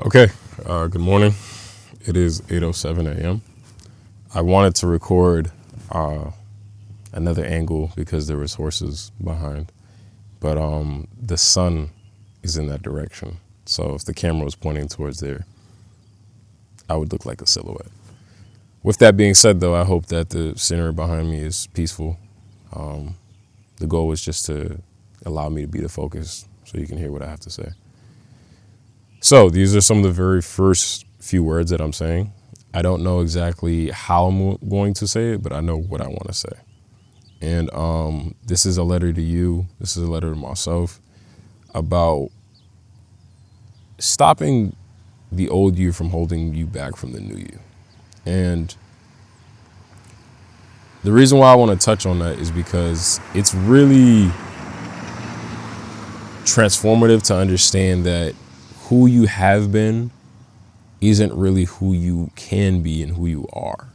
Okay, good morning. It is 8:07 a.m. I wanted to record another angle because there was horses behind, but the sun is in that direction. So if the camera was pointing towards there, I would look like a silhouette. With that being said, though, I hope that the scenery behind me is peaceful. The goal was just to allow me to be the focus so you can hear what I have to say. So these are some of the very first few words that I'm saying. I don't know exactly how I'm going to say it, but I know what I want to say. And this is a letter to you. This is a letter to myself about stopping the old you from holding you back from the new you. And the reason why I want to touch on that is because it's really transformative to understand that who you have been isn't really who you can be and who you are.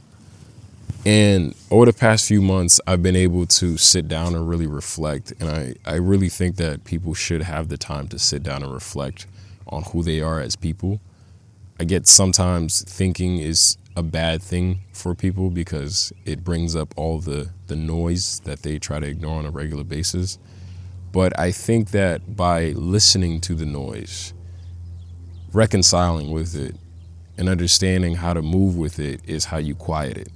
And over the past few months, I've been able to sit down and really reflect. And I really think that people should have the time to sit down and reflect on who they are as people. I get sometimes thinking is a bad thing for people because it brings up all the noise that they try to ignore on a regular basis. But I think that by listening to the noise, reconciling with it, and understanding how to move with it is how you quiet it.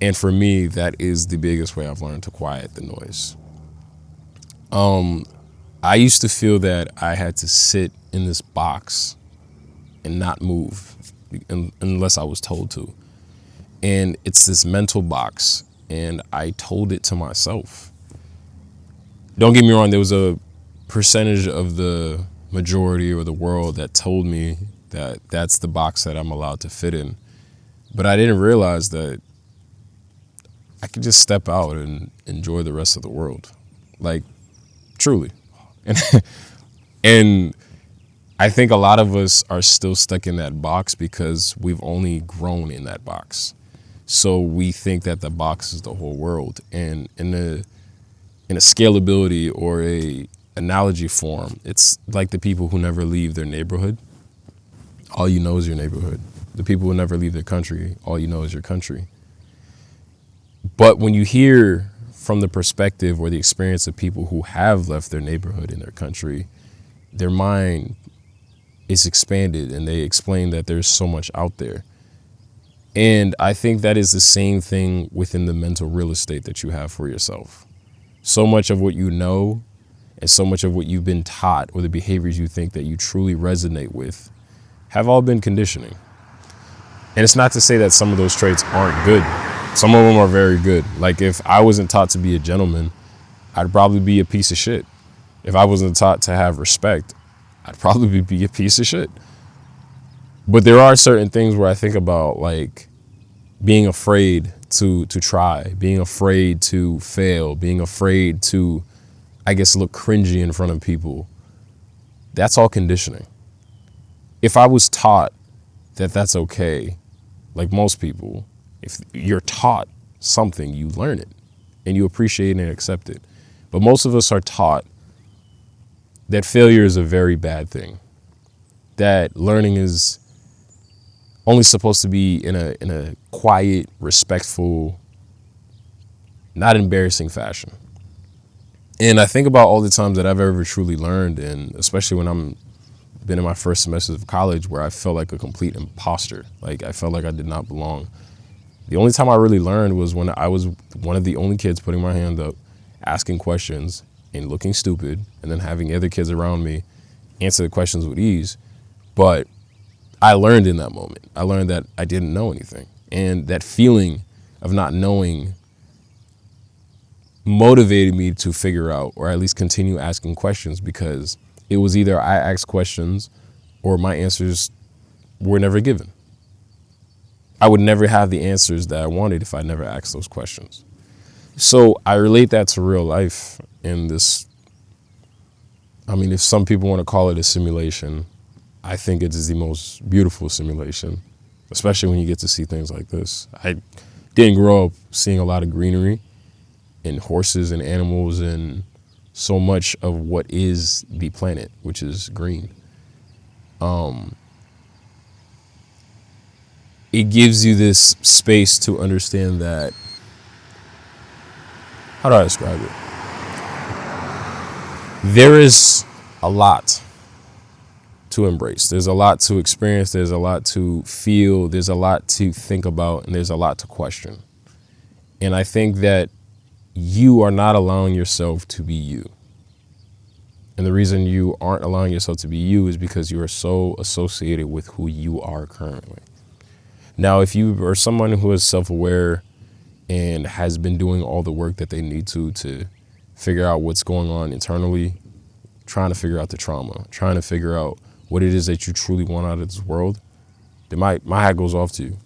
And for me, that is the biggest way I've learned to quiet the noise. I used to feel that I had to sit in this box and not move unless I was told to. And it's this mental box, and I told it to myself. Don't get me wrong, there was a percentage of the majority or the world that told me that that's the box that I'm allowed to fit in. But I didn't realize that I could just step out and enjoy the rest of the world. Like, truly. And I think a lot of us are still stuck in that box because we've only grown in that box. So we think that the box is the whole world. And in a scalability or a analogy form, it's like the people who never leave their neighborhood. All you know is your neighborhood. The people who never leave their country, all you know is your country. But when you hear from the perspective or the experience of people who have left their neighborhood and their country, their mind is expanded and they explain that there's so much out there. And I think that is the same thing within the mental real estate that you have for yourself. So much of what you know and so much of what you've been taught or the behaviors you think that you truly resonate with have all been conditioning. And it's not to say that some of those traits aren't good. Some of them are very good. Like if I wasn't taught to be a gentleman, I'd probably be a piece of shit. If I wasn't taught to have respect, I'd probably be a piece of shit. But there are certain things where I think about like being afraid to try, being afraid to fail, being afraid to, I guess, look cringy in front of people. That's all conditioning. If I was taught that that's okay, like most people, if you're taught something, you learn it and you appreciate it and accept it. But most of us are taught that failure is a very bad thing, that learning is only supposed to be in a quiet, respectful, not embarrassing fashion. And I think about all the times that I've ever truly learned, and especially when I'm been in my first semesters of college where I felt like a complete imposter. Like I felt like I did not belong. The only time I really learned was when I was one of the only kids putting my hand up, asking questions and looking stupid, and then having other kids around me answer the questions with ease. But I learned in that moment. I learned that I didn't know anything. And that feeling of not knowing motivated me to figure out, or at least continue asking questions, because it was either I asked questions or my answers were never given. I would never have the answers that I wanted if I never asked those questions. So I relate that to real life in this. I mean, if some people want to call it a simulation, I think it is the most beautiful simulation, especially when you get to see things like this. I didn't grow up seeing a lot of greenery and horses and animals and so much of what is the planet, which is green. it gives you this space to understand that, how do I describe it? There is a lot to embrace. There's a lot to experience. There's a lot to feel. There's a lot to think about, and there's a lot to question. And I think that you are not allowing yourself to be you. And the reason you aren't allowing yourself to be you is because you are so associated with who you are currently. Now, if you are someone who is self-aware and has been doing all the work that they need to figure out what's going on internally, trying to figure out the trauma, trying to figure out what it is that you truly want out of this world, then my hat goes off to you.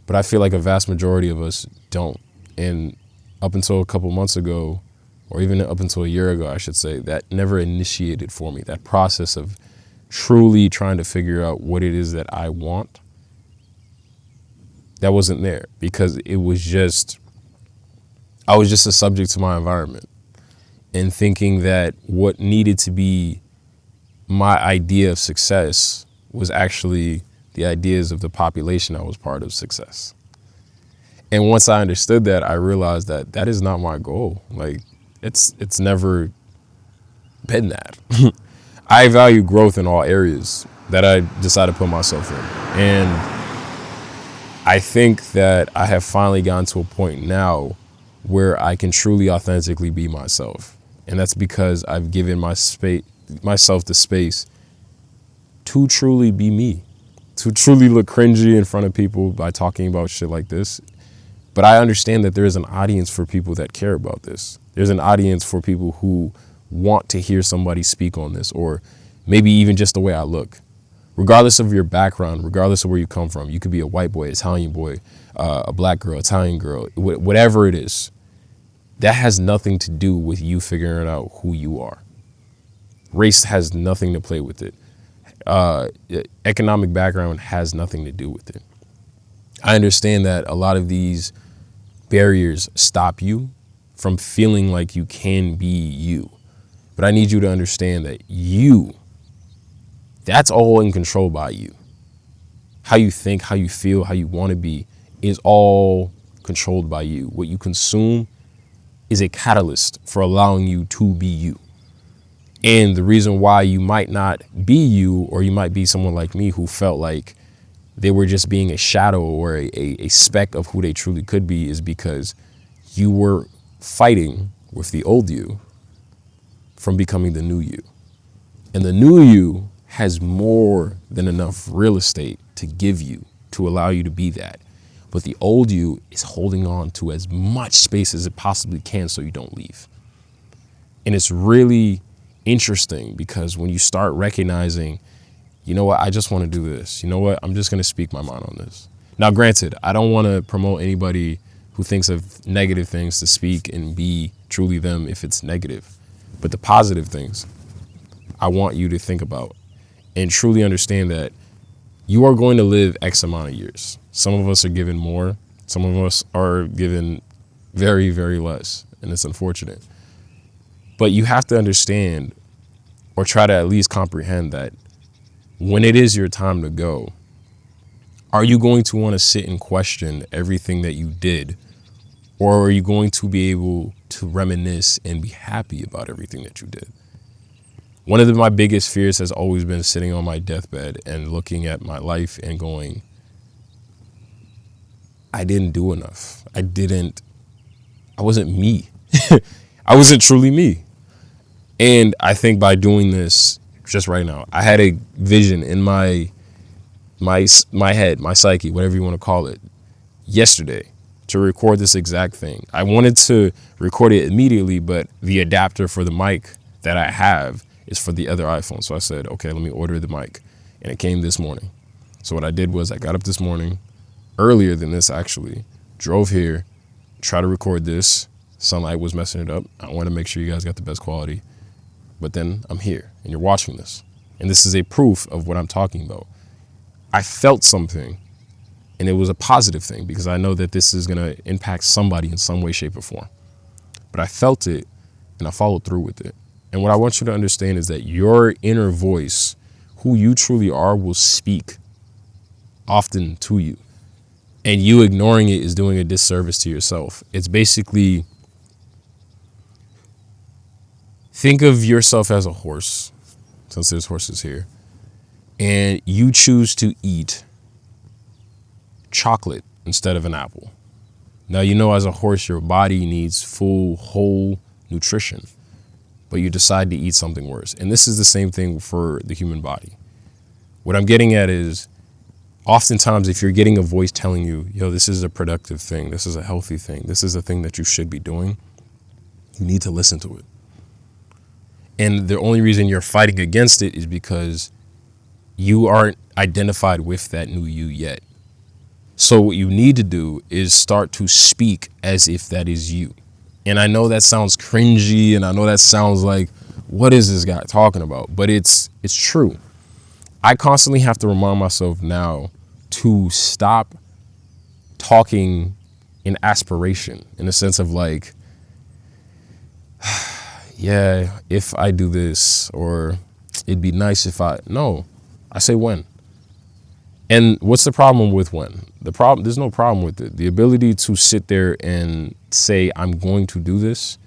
But I feel like a vast majority of us don't. And up until a couple months ago, or even up until a year ago, I should say, that never initiated for me. That process of truly trying to figure out what it is that I want, that wasn't there, because I was just a subject to my environment, and thinking that what needed to be my idea of success was actually the ideas of the population I was part of success. And once I understood that, I realized that that is not my goal. Like, it's never been that. I value growth in all areas that I decide to put myself in. And I think that I have finally gotten to a point now where I can truly authentically be myself. And that's because I've given myself the space to truly be me, to truly look cringy in front of people by talking about shit like this. But I understand that there is an audience for people that care about this. There's an audience for people who want to hear somebody speak on this, or maybe even just the way I look. Regardless of your background, regardless of where you come from, you could be a white boy, Italian boy, a black girl, Italian girl, whatever it is. That has nothing to do with you figuring out who you are. Race has nothing to play with it. Economic background has nothing to do with it. I understand that a lot of these barriers stop you from feeling like you can be you. But I need you to understand that that's all in control by you. How you think, how you feel, how you want to be is all controlled by you. What you consume is a catalyst for allowing you to be you. And the reason why you might not be you, or you might be someone like me who felt like they were just being a shadow or a speck of who they truly could be, is because you were fighting with the old you from becoming the new you. And the new you has more than enough real estate to give you, to allow you to be that. But the old you is holding on to as much space as it possibly can so you don't leave. And it's really interesting, because when you start recognizing, you know what, I just want to do this. You know what, I'm just going to speak my mind on this. Now, granted, I don't want to promote anybody who thinks of negative things to speak and be truly them if it's negative. But the positive things, I want you to think about and truly understand that you are going to live X amount of years. Some of us are given more. Some of us are given very, very less. And it's unfortunate. But you have to understand, or try to at least comprehend, that when it is your time to go, are you going to want to sit and question everything that you did? Or are you going to be able to reminisce and be happy about everything that you did? One of my biggest fears has always been sitting on my deathbed and looking at my life and going, I didn't do enough. I wasn't me. I wasn't truly me. And I think by doing this just right now, I had a vision in my head, my psyche, whatever you want to call it, yesterday, to record this exact thing. I wanted to record it immediately, but the adapter for the mic that I have is for the other iPhone. So I said, okay, let me order the mic. And it came this morning. So what I did was I got up this morning, earlier than this actually, drove here, tried to record this. Sunlight was messing it up. I want to make sure you guys got the best quality. But then I'm here and you're watching this. And this is a proof of what I'm talking about. I felt something, and it was a positive thing, because I know that this is going to impact somebody in some way, shape, or form. But I felt it and I followed through with it. And what I want you to understand is that your inner voice, who you truly are will speak often to you. And you ignoring it is doing a disservice to yourself. It's basically, think of yourself as a horse, since there's horses here, and you choose to eat chocolate instead of an apple. Now, you know, as a horse, your body needs full, whole nutrition, but you decide to eat something worse. And this is the same thing for the human body. What I'm getting at is, oftentimes, if you're getting a voice telling you, yo, this is a productive thing, this is a healthy thing, this is a thing that you should be doing, you need to listen to it. And the only reason you're fighting against it is because you aren't identified with that new you yet. So what you need to do is start to speak as if that is you. And I know that sounds cringy, and I know that sounds like, what is this guy talking about? But it's true. I constantly have to remind myself now to stop talking in aspiration, in the sense of like, yeah, if I do this, or it'd be nice if no, I say when. And what's the problem with when? There's no problem with it. The ability to sit there and say, I'm going to do this,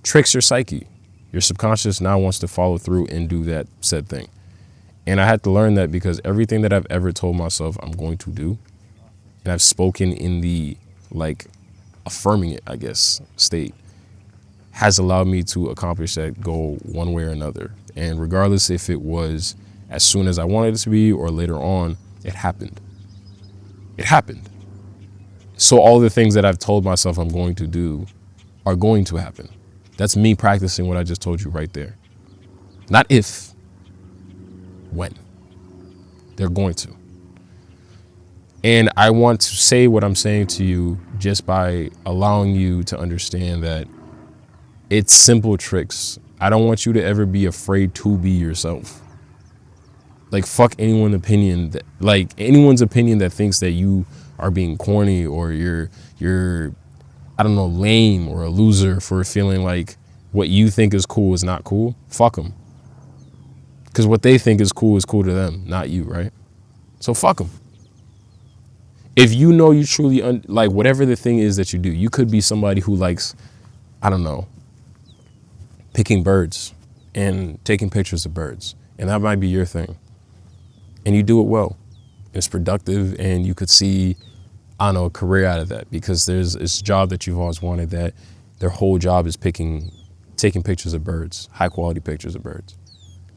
tricks your psyche. Your subconscious now wants to follow through and do that said thing. And I had to learn that, because everything that I've ever told myself I'm going to do, and I've spoken in the, like, affirming it, I guess, state, has allowed me to accomplish that goal one way or another. And regardless if it was as soon as I wanted it to be or later on, it happened. It happened. So all the things that I've told myself I'm going to do are going to happen. That's me practicing what I just told you right there. Not if, when. They're going to. And I want to say what I'm saying to you just by allowing you to understand that it's simple tricks. I don't want you to ever be afraid to be yourself. Like, fuck anyone's opinion that thinks that you are being corny, or you're I don't know, lame or a loser for feeling like what you think is cool is not cool. Fuck them. Because what they think is cool to them, not you, right? So fuck them. If you know you truly, like, whatever the thing is that you do, you could be somebody who likes, I don't know, picking birds and taking pictures of birds. And that might be your thing. And you do it well. It's productive, and you could see, I don't know, a career out of that, because there's this job that you've always wanted that their whole job is taking pictures of birds, high quality pictures of birds.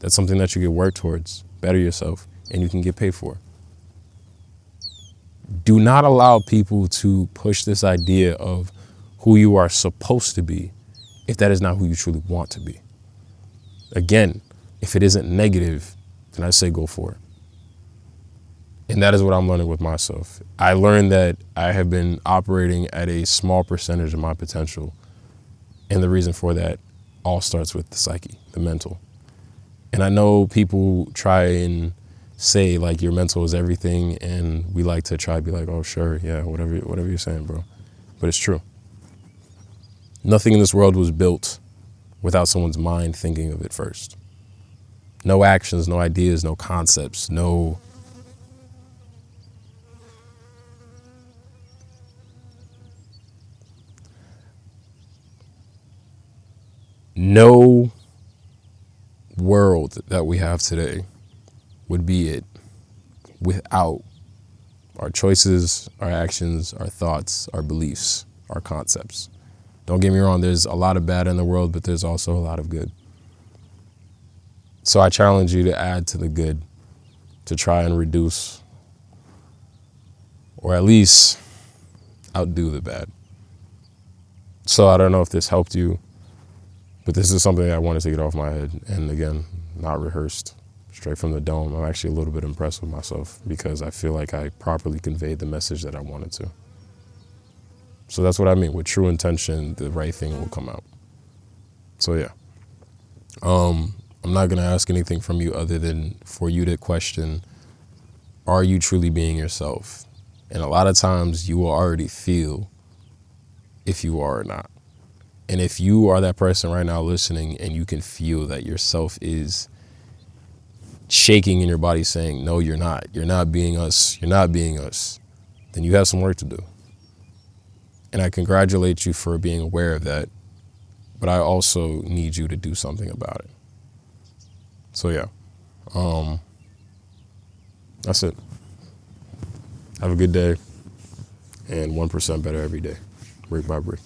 That's something that you can work towards, better yourself, and you can get paid for. Do not allow people to push this idea of who you are supposed to be if that is not who you truly want to be. Again, if it isn't negative, then I say go for it. And that is what I'm learning with myself. I learned that I have been operating at a small percentage of my potential. And the reason for that all starts with the psyche, the mental. And I know people try and say, like, your mental is everything. And we like to try to be like, oh, sure, yeah, whatever you're saying, bro. But it's true. Nothing in this world was built without someone's mind thinking of it first. No actions, no ideas, no concepts, no world that we have today would be it without our choices, our actions, our thoughts, our beliefs, our concepts. Don't get me wrong, there's a lot of bad in the world, but there's also a lot of good. So I challenge you to add to the good, to try and reduce, or at least outdo the bad. So I don't know if this helped you, but this is something I wanted to get off my head. And again, not rehearsed, straight from the dome. I'm actually a little bit impressed with myself, because I feel like I properly conveyed the message that I wanted to. So that's what I mean. With true intention, the right thing will come out. So yeah. I'm not going to ask anything from you other than for you to question, are you truly being yourself? And a lot of times you will already feel if you are or not. And if you are that person right now listening and you can feel that yourself is shaking in your body saying, no, you're not being us, you're not being us, then you have some work to do. And I congratulate you for being aware of that, but I also need you to do something about it. So yeah, that's it. Have a good day, and 1% better every day, brick by brick.